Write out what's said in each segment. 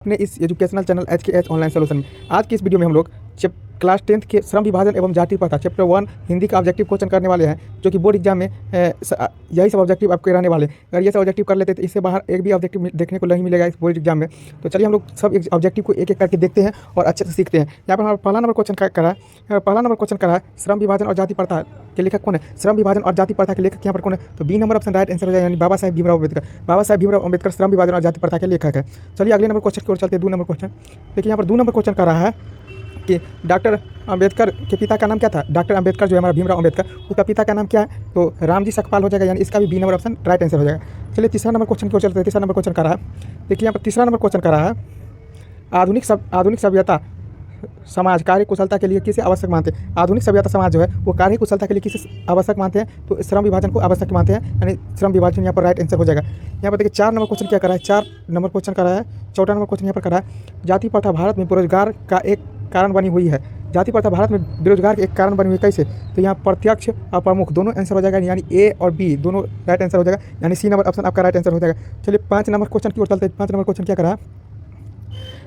अपने इस educational channel HKH online solution में आज की इस वीडियो में हम लोग क्लास 10th के श्रम विभाजन एवं जाति प्रथा चैप्टर 1 हिंदी का ऑब्जेक्टिव क्वेश्चन करने वाले हैं, जो कि बोर्ड एग्जाम में यही सब ऑब्जेक्टिव आपके रहने वाले हैं। अगर ये सब ऑब्जेक्टिव कर लेते तो इससे बाहर एक भी ऑब्जेक्टिव देखने को नहीं मिलेगा इस बोर्ड एग्जाम में। तो चलिए हम लोग सब ऑब्जेक्टिव को एक एक करके देखते हैं और अच्छे से सीखते हैं। यहाँ पर हमारा पहला नंबर क्वेश्चन करा है श्रम विभाजन और जाति प्रथा के लेखक कौन है। श्रम विभाजन और जाति प्रथा के लेखक यहाँ पर कौन है, तो B number option right answer हो जाएगा, यानी बाबा साहेब भीमराव अम्बेडकर। बाबा साहेब भीमराव अम्बेडकर श्रम विभाजन और जाति प्रथा के लेखक है। चलिए अगले नंबर क्वेश्चन की ओर चलते हैं। 2 नंबर क्वेश्चन देखिए, यहाँ पर 2 नंबर क्वेश्चन कर रहा है कि डॉक्टर अंबेडकर के पिता का नाम क्या था। डॉक्टर अंबेडकर जो है हमारा भीमराव अम्बेडकर, उसका पिता का नाम क्या है, तो रामजी सकपाल हो जाएगा, यानी इसका भी B number option right answer हो जाएगा। चलिए तीसरा नंबर क्वेश्चन की ओर चलते हैं। तीसरा नंबर क्वेश्चन कर रहा है, देखिए यहाँ पर तीसरा नंबर क्वेश्चन कर रहा है आधुनिक सभ्यता समाज कार्य कुशलता के लिए किसे आवश्यक मानते हैं। आधुनिक सभ्यता समाज जो है वो कार्य कुशलता के लिए किसे आवश्यक मानते हैं, तो श्रम विभाजन को आवश्यक मानते हैं, यानी श्रम विभाजन यहाँ पर राइट आंसर हो जाएगा। यहाँ पर देखिए 4 नंबर क्वेश्चन क्या करा है, 4 नंबर क्वेश्चन करा है। चौथा नंबर क्वेश्चन यहाँ पर करा है जाति प्रथा भारत में बेरोजगार का एक कारण बनी हुई है। जाति प्रथा भारत में बेरोजगार के एक कारण बनी हुई है, कैसे, तो यहाँ प्रत्यक्ष और प्रमुख दोनों आंसर हो जाएगा, यानी ए और बी दोनों राइट आंसर हो जाएगा, यानी सी नंबर ऑप्शन आपका राइट आंसर हो जाएगा। चलिए 5 नंबर क्वेश्चन की ओर चलते हैं। 5 नंबर क्वेश्चन क्या करा है,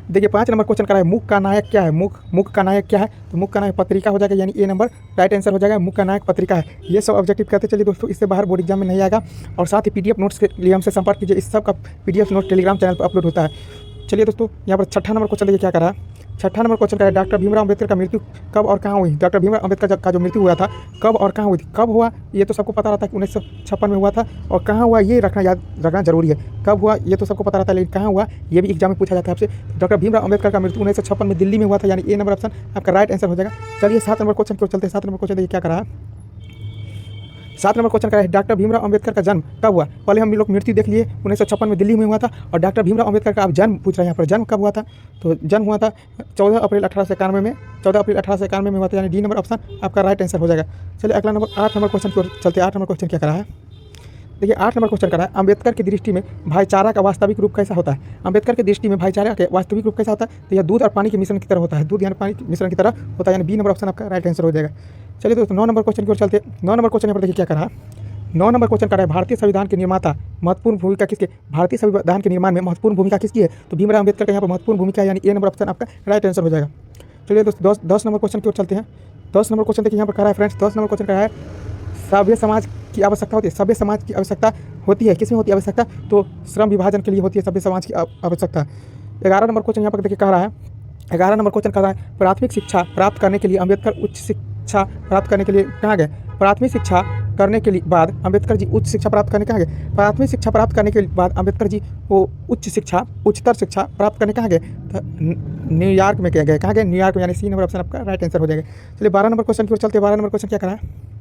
देखिए 5 नंबर क्वेश्चन करा है मुख का नायक क्या है। मुख का नायक क्या है, तो मुख का नायक पत्रिका हो जाएगा, यानी ए नंबर राइट आंसर हो जाएगा, मुख का नायक पत्रिका है। ये सब ऑब्जेक्टिव कहते हैं। चलिए दोस्तों, इससे बाहर बोर्ड एग्जाम में नहीं आएगा। और साथ ही PDF नोट्स के लिए हमसे संपर्क कीजिए, इस सब का PDF नोट टेलीग्राम चैनल पर अपलोड होता है। चलिए दोस्तों, यहाँ पर 6ठा नंबर क्वेश्चन देखिए क्या करा है। 6ठा नंबर क्वेश्चन करा है डॉक्टर भीमराव अम्बेडकर का मृत्यु कब और कहाँ हुई। डॉक्टर भीमराव अम्बेडकर का जो मृत्यु हुआ था कब और कहाँ हुई थी। कब हुआ ये तो सबको पता रहता है कि 1956 में हुआ था, और कहाँ हुआ ये याद रखना जरूरी है। कब हुआ ये तो सबको पता रहता है, लेकिन कहाँ हुआ ये भी एग्जाम में पूछा जाता है आपसे। डॉक्टर भीमराव अम्बेडकर का मृत्यु 1956 में दिल्ली में हुआ था, यानी ए नंबर ऑप्शन आपका राइट आंसर हो जाएगा। चलिए 7 नंबर क्वेश्चन की ओर चलते हैं। 7 नंबर क्वेश्चन देखिए क्या करा है। 7 नंबर क्वेश्चन करा है डॉक्टर भीमराव अम्बेडकर का जन्म कब हुआ। पहले हम लोग मृत्यु देख लिए, 1956 में दिल्ली में हुआ था, और डॉक्टर भीमराव अम्बेडकर का आप जन्म पूछ रहे हैं। यहाँ पर जन्म कब हुआ था, तो जन्म हुआ था 14 अप्रैल 1891 में। 14 अप्रैल 1891 में हुआ था, यानी डी नंबर ऑप्शन आपका राइट आंसर हो जाएगा। चलिए अगला नंबर 8 नंबर क्वेश्चन की ओर चलते हैं। 8 नंबर क्वेश्चन क्या करा है, देखिए 8 नंबर क्वेश्चन करा है अम्बेडकर की दृष्टि में भाईचारा का वास्तविक रूप कैसा होता है। अम्बेडकर की दृष्टि में भाईचारा का वास्तविक रूप कैसा होता है, तो यह दूध और पानी के मिश्रण की तरह होता है। दूध यानी पानी के मिश्रण की तरह होता है, यानी बी नंबर ऑप्शन आपका राइट आंसर हो जाएगा। चलिए दोस्तों 9 नंबर क्वेश्चन की ओर चलते हैं। 9 नंबर क्वेश्चन यहाँ पर देखिए क्या करा है। 9 नंबर क्वेश्चन कर रहा है भारतीय संविधान के निर्माता महत्वपूर्ण भूमिका किसकी। भारतीय संविधान के निर्माण में महत्वपूर्ण भूमिका किसकी है, तो भीमराव अम्बेडकर का यहाँ पर महत्वपूर्ण भूमिका है, यानी ए नंबर ऑप्शन आपका राइट आंसर हो जाएगा। चलिए दोस्तों 10 नंबर क्वेश्चन की ओर चलते हैं। 10 नंबर क्वेश्चन देखिए यहाँ पर करा है फ्रेंड्स। 10 नंबर क्वेश्चन करा है सभ्य समाज की आवश्यकता होती है। सभ्य समाज की आवश्यकता होती है, किसमें होती है आवश्यकता, तो श्रम विभाजन के लिए होती है सभ्य समाज की आवश्यकता। 11 नंबर क्वेश्चन यहाँ पर देखिए कह रहा है। 11 नंबर क्वेश्चन कह रहा है प्राथमिक शिक्षा प्राप्त करने के लिए अम्बेडकर उच्च शिक्षा प्राप्त करने के लिए कहाँ गए। प्राथमिक शिक्षा करने के लिए बाद अम्बेडकर जी उच्च शिक्षा प्राप्त करने कहाँ गए। प्राथमिक शिक्षा प्राप्त करने के बाद अम्बेडकर जी वो उच्चतर शिक्षा प्राप्त करने कहाँ गए, न्यूयॉर्क में गए। कहाँ गए, न्यूयॉर्क में, यानी सी नंबर ऑप्शन आपका राइट आंसर हो जाएगा। चलिए 12 नंबर क्वेश्चन की ओर चलते हैं। 12 नंबर क्वेश्चन क्या करा है,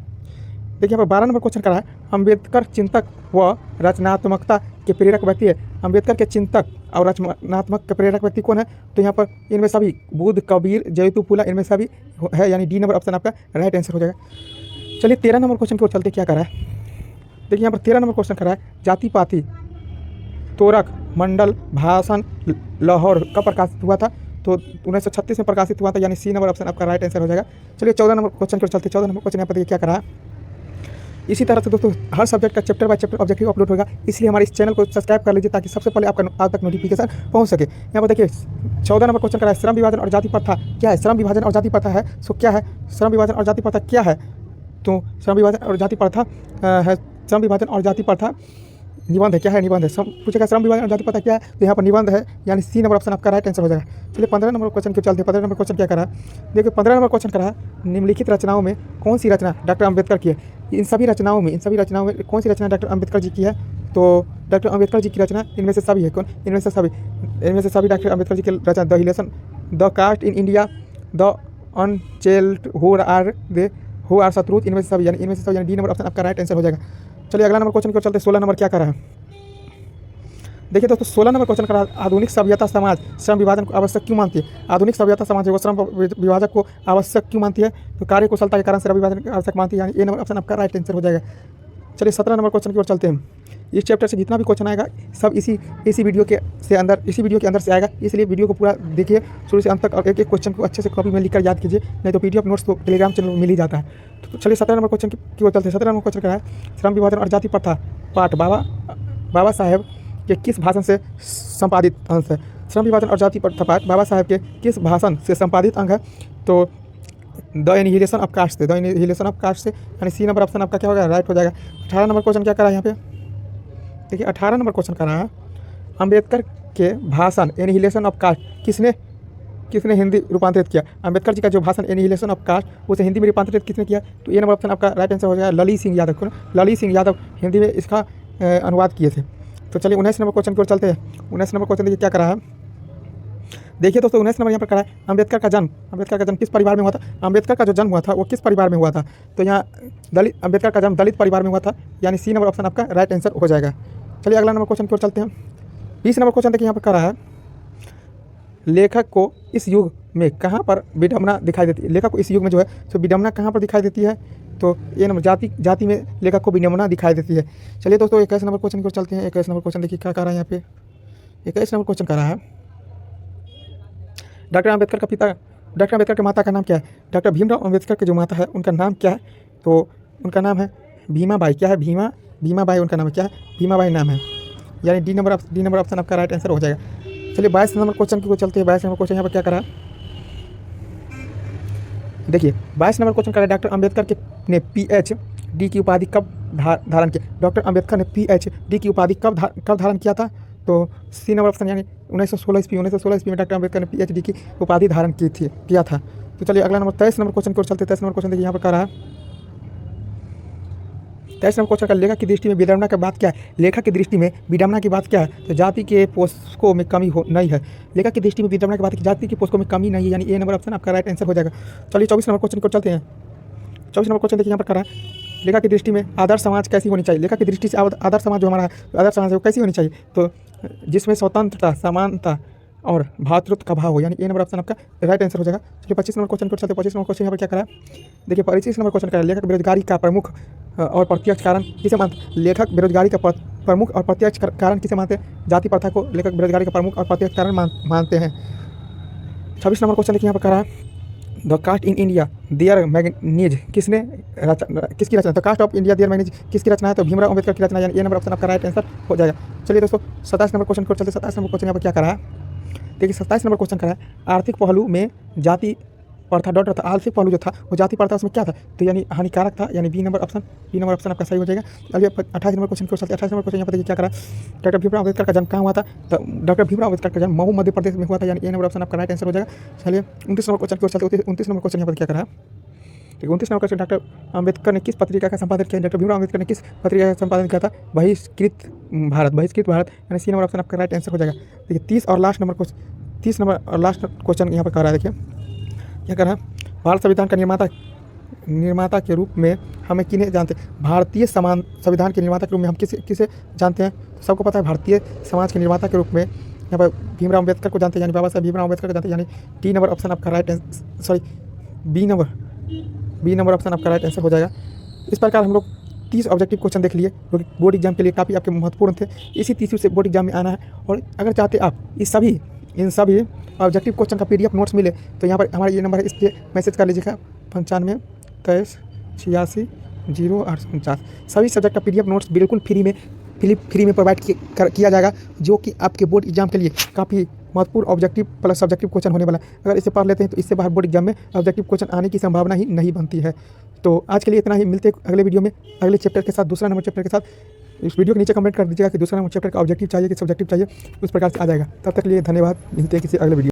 देखिए यहाँ पर 12 नंबर क्वेश्चन करा है अम्बेडकर चिंतक व रचनात्मकता के प्रेरक व्यक्ति है। अम्बेडकर के चिंतक और रचनात्मक के प्रेरक व्यक्ति कौन है, तो यहाँ पर इनमें सभी बुद्ध, कबीर, जयतु फुला, इनमें सभी है, यानी डी नंबर ऑप्शन आपका राइट आंसर हो जाएगा। चलिए 13 नंबर क्वेश्चन की ओर चलते क्या करा है, देखिए यहाँ पर 13 नंबर क्वेश्चन करा है जाति पाति तोरक मंडल भाषण लाहौर कब प्रकाशित हुआ था, तो 1936 में प्रकाशित हुआ था, यानी सी नंबर ऑप्शन आपका राइट आंसर हो जाएगा। चलिए 14 नंबर क्वेश्चन की ओर चलते। 14 नंबर क्वेश्चन यहाँ पर देखिए क्या करा है। इसी तरह से दोस्तों हर सब्जेक्ट का chapter by chapter objective upload होगा, इसलिए हमारे इस चैनल को सब्सक्राइब कर लीजिए ताकि सबसे पहले आपका आप तक नोटिफिकेशन पहुंच सके। यहाँ पर देखिए 14 नंबर क्वेश्चन करा है श्रम विभाजन और जाति प्रथा क्या है। श्रम विभाजन और जाति प्रथा है, सो क्या है श्रम विभाजन और जाति प्रथा क्या है, तो श्रम विभाजन और जाति प्रथा है, श्रम विभाजन और जाति प्रथा निबंध है। क्या है, निबंध है। पूछेगा श्रम विभाजन और जाति प्रथा क्या है, तो यहाँ पर निबंध है, यानी सी नंबर ऑप्शन आपका राइट आंसर हो जाएगा। चलिए 15 नंबर क्वेश्चन के चलते। 15 नंबर क्वेश्चन क्या करा है, देखिए 15 नंबर क्वेश्चन करा है निम्नलिखित रचनाओं में कौन सी रचना डॉक्टर अम्बेडकर की है। इन सभी रचनाओं में कौन सी रचना डॉक्टर अम्बेडकर जी की है, तो डॉक्टर अम्बेडकर जी की रचना इनमें से सभी है। कौन, इनमें से सभी डॉक्टर अम्बेडकर जी की रचना the relation, the caste in India, the untouchables who are शत्रुत, इनमें से सभी, यानी इनमें से सभी, यानी डी नंबर ऑप्शन आपका राइट आंसर हो जाएगा। चलिए अगला नंबर क्वेश्चन की ओर चलते। 16 नंबर क्या करा है, देखिए दोस्तों 16 नंबर क्वेश्चन करा आधुनिक सभ्यता समाज श्रम विभाजन को आवश्यक क्यों मानती है। आधुनिक सभ्यता समाज है वो श्रम विभाजक को आवश्यक क्यों मानती है, तो कार्य कुशलता के कारण श्रम विभाजन आवश्यक मानती है, यानी ए नंबर ऑप्शन आपका राइट आंसर हो जाएगा। चलिए 17 नंबर क्वेश्चन की ओर चलते हैं। इस चैप्टर से जितना भी क्वेश्चन आएगा सब इसी वीडियो के अंदर से आएगा, इसलिए वीडियो को पूरा देखिए शुरू से अंत तक, और एक एक क्वेश्चन को अच्छे से कॉपी में लिखकर याद कीजिए, नहीं तो PDF नोट्स तो टेलीग्राम चैनल में मिल ही जाता है। तो चलिए 17 नंबर क्वेश्चन की ओर चलते हैं। 17 नंबर क्वेश्चन क्या है श्रम विभाजन और जाति प्रथा पाठ बाबा साहेब के किस भाषण से संपादित अंश है। श्रम विभाजन और जाति प्रथा बाबा साहेब के किस भाषण से संपादित अंग है? तो द एनिहिलेशन ऑफ कास्ट से, द एनिहिलेशन ऑफ कास्ट से, यानी सी नंबर ऑप्शन आपका क्या होगा, राइट हो जाएगा। 18 नंबर क्वेश्चन क्या करा है यहाँ पे, देखिए 18 नंबर क्वेश्चन करा है, अम्बेडकर के भाषण एनिहिलेशन ऑफ कास्ट किसने हिंदी रूपांतरित किया? अम्बेडकर जी का जो भाषण एनिहिलेशन ऑफ कास्ट उसे हिंदी में रूपांतरित किसने किया? तो ये नंबर ऑप्शन आपका राइट आंसर हो जाएगा लली सिंह यादव को। लली सिंह यादव हिंदी में इसका अनुवाद किए थे। तो चलिए 19 नंबर क्वेश्चन की ओर चलते हैं। 19 नंबर क्वेश्चन देखिए क्या करा है, देखिए दोस्तों 19 नंबर यहाँ पर करा है, अम्बेडकर का जन्म किस परिवार में हुआ था? अम्बेडकर का जो जन्म हुआ था वो किस परिवार में हुआ था? तो यहाँ अम्बेडकर का जन्म दलित परिवार में हुआ था, यानी सी नंबर ऑप्शन आपका राइट आंसर हो जाएगा। चलिए अगला नंबर क्वेश्चन की ओर चलते हैं। 20 नंबर क्वेश्चन देखिए यहाँ पर करा है, लेखक को इस युग में कहाँ पर विडंबना दिखाई देती है? लेखक को इस युग में जो है तो विडंबना कहाँ पर दिखाई देती है? तो ये नंबर जाति में लेखक को विडंबना दिखाई देती है। चलिए दोस्तों 21 नंबर क्वेश्चन की ओर चलते हैं। 21 नंबर क्वेश्चन देखिए क्या कर रहा है यहाँ पे, 21 नंबर क्वेश्चन कर रहा है, डॉक्टर अम्बेडकर के माता का नाम क्या है? डॉक्टर भीमराव अम्बेडकर के जो माता है उनका नाम क्या है? तो उनका नाम है भीमाबाई। क्या है? भीमाबाई उनका नाम है। क्या है? भीमाबाई नाम है, यानी डी नंबर ऑप्शन आपका राइट आंसर हो जाएगा। चलिए 22 नंबर क्वेश्चन की ओर चलते हैं। 22 नंबर क्वेश्चन यहाँ पर क्या करा, देखिए 22 नंबर क्वेश्चन करा, डॉक्टर अम्बेडकर ने PhD की उपाधि कब धारण किया? डॉक्टर अम्बेडकर ने PhD की उपाधि कब धारण किया था? तो सी नंबर ऑप्शन यानी 1916 ईस्वी में डॉक्टर अम्बेडकर ने PhD की उपाधि धारण किया था। तो चलिए अगला नंबर 23 नंबर क्वेश्चन की ओर चलते हैं। 23 नंबर क्वेश्चन देखिए यहाँ पर करा है, 23 नंबर क्वेश्चन का, लेखक की दृष्टि में विडंबना की बात क्या है? लेखक की दृष्टि में विडंबना की बात क्या है? तो जाति के पोषकों में कमी नहीं है। लेखक की दृष्टि में विडंबना की बात है, जाति के पोषकों में कमी नहीं है, यानी ए नंबर ऑप्शन आपका राइट आंसर हो जाएगा। चलिए 24 नंबर क्वेश्चन को चलते हैं। 24 नंबर क्वेश्चन देखिए यहाँ पर करा है, लेखक की दृष्टि में आदर्श समाज कैसी होनी चाहिए? लेखक की दृष्टि से आदर्श समाज जो हमारा है, आदर्श समाज है वो कैसी होनी चाहिए? तो जिसमें स्वतंत्रता, समानता और भातृत्व का भाव हो, यानी ए नंबर ऑप्शन आपका राइट आंसर हो जाएगा। चलिए 25 नंबर क्वेश्चन को चलते हैं। 25 नंबर क्वेश्चन यहाँ पर क्या करा, देखिए 25 नंबर क्वेश्चन करा, लेखक बेरोजगारी का प्रमुख और प्रत्यक्ष कारण किसे मानते? लेखक बेरोजगारी का प्रमुख और प्रत्यक्ष कारण किसे मानते हैं? जाति प्रथा को लेखक बेरोजगारी का प्रमुख और प्रत्यक्ष कारण मानते हैं। 26 नंबर क्वेश्चन देखिए यहाँ पर करा, the caste in India their mechanism किसकी रचना? The caste of India their mechanism किसकी रचना है? तो भीमराव अम्बेडकर की रचना, यानी ए नंबर ऑप्शन आपका राइट आंसर हो जाएगा। चलिए दोस्तों 27 नंबर क्वेश्चन को चलते। 27 नंबर क्वेश्चन यहाँ पर क्या करा है, देखिए 27 नंबर क्वेश्चन करा है, आर्थिक पहलू में जाति प्रथा डॉट था, आर्थिक पहलू जो था वो जाति प्रथा उसमें क्या था? तो यानी हानिकारक था, यानी बी नंबर ऑप्शन आपका सही हो जाएगा। चलिए 28 नंबर क्वेश्चन को चलते। 28 नंबर क्वेश्चन यहाँ पर देखिए क्या करा, डॉक्टर भीमराव अम्बेडकर का जन्म कहाँ हुआ था? तो डॉक्टर भीमराव अम्बेडकर का जन्म मऊ मध्य प्रदेश में हुआ था, यानी ए नंबर ऑप्शन आपका राइट आंसर हो जाएगा। चलिए 29 नंबर क्वेश्चन को चलते। 29 नंबर क्वेश्चन यहाँ पर क्या करा, 29 नंबर क्वेश्चन, डॉक्टर अम्बेडकर ने किस पत्रिका का संपादन किया? डॉक्टर भीमराव अम्बेडकर ने किस पत्रिका का संपादन किया था? बहिष्कृत भारत, यानी सी नंबर ऑप्शन आपका राइट आंसर हो जाएगा। देखिए 30 और लास्ट क्वेश्चन यहाँ पर कर रहा है, देखिए क्या कर रहा है, भारत संविधान का निर्माता के रूप में हमें किन्हें जानते हैं? भारतीय संविधान के निर्माता के रूप में हम किसे जानते हैं? सबको पता है, भारतीय समाज के निर्माता के रूप में यहाँ पर भीमराव अम्बेडकर को जानते हैं, यानी बाबा साहब भीमराव अम्बेडकर को जानते हैं, यानी डी नंबर ऑप्शन आपका right answer, sorry B number option आपका राइट आंसर हो जाएगा। इस प्रकार हम लोग 30 ऑब्जेक्टिव क्वेश्चन देख लिए जो कि बोर्ड एग्जाम के लिए काफ़ी आपके महत्वपूर्ण थे। इसी 30 से बोर्ड एग्जाम में आना है, और अगर चाहते आप इन सभी ऑब्जेक्टिव क्वेश्चन का PDF नोट्स मिले तो यहाँ पर हमारा ये नंबर है, इस पर मैसेज कर लीजिएगा 95 23 86 0849। सभी सब्जेक्ट का PDF नोट्स बिल्कुल फ्री में प्रोवाइड किया जाएगा, जो कि आपके बोर्ड एग्जाम के लिए काफ़ी महत्वपूर्ण ऑब्जेक्टिव प्लस सब्जेक्टिव क्वेश्चन होने वाला है। अगर इसे पढ़ लेते हैं तो इससे बाहर बोर्ड एग्जाम में ऑब्जेक्टिव क्वेश्चन आने की संभावना ही नहीं बनती है। तो आज के लिए इतना ही, मिलते हैं अगले वीडियो में अगले चैप्टर के साथ, दूसरा नंबर चैप्टर के साथ। इस वीडियो के नीचे कमेंट कर दीजिएगा कि दूसरा नंबर चैप्टर का ऑब्जेक्टिव चाहिए कि सब्जेक्टिव चाहिए, उस प्रकार से आ जाएगा। तब तक के लिए धन्यवाद, मिलते हैं किसी अगले वीडियो।